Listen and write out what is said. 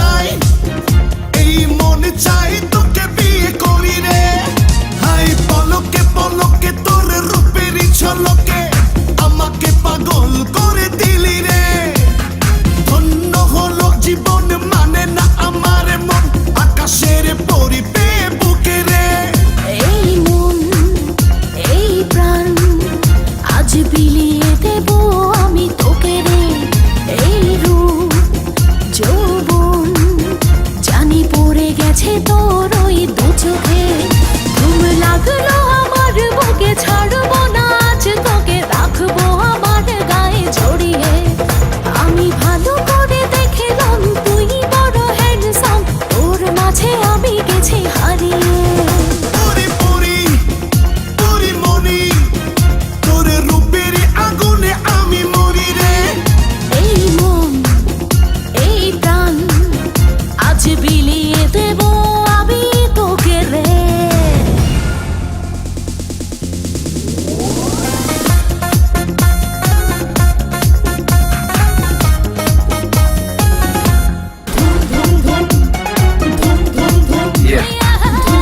চাই, এই মন চাই তোকে বিয়ে করি রে। হাই পলকে পলকে তোর রূপেরই ঝলকে আমাকে পাগল করে দিলি রে। ধন্য হলো জীবন, মানে না আমার মন আকাশের পরিবে বুকে রে। এই মন এই প্রাণ আজ বিলিয়ে দেব আমি তোকে রে। এই রূপ যৌবন জানি পড়ে গেছে তোর ওই দু চোখে। ঘুম লাগলো আমার বুকে, ছাড়বো না আজ তোকে, রাখবো আমার গায়ে জড়িয়ে। আমি ভালো করে দেখলাম তুই বড় হ্যান্ডসাম, তোর মাঝে আমি গেছি হারিয়ে। পরি পরি পরি মনি, তোর রূপের আগুনে আমি মরি রে। এই মন এই প্রাণ আজ বিলিয়ে দেব আমি তোকে রে। ধুম ধুম ধুম ধুম ধুম ধুম,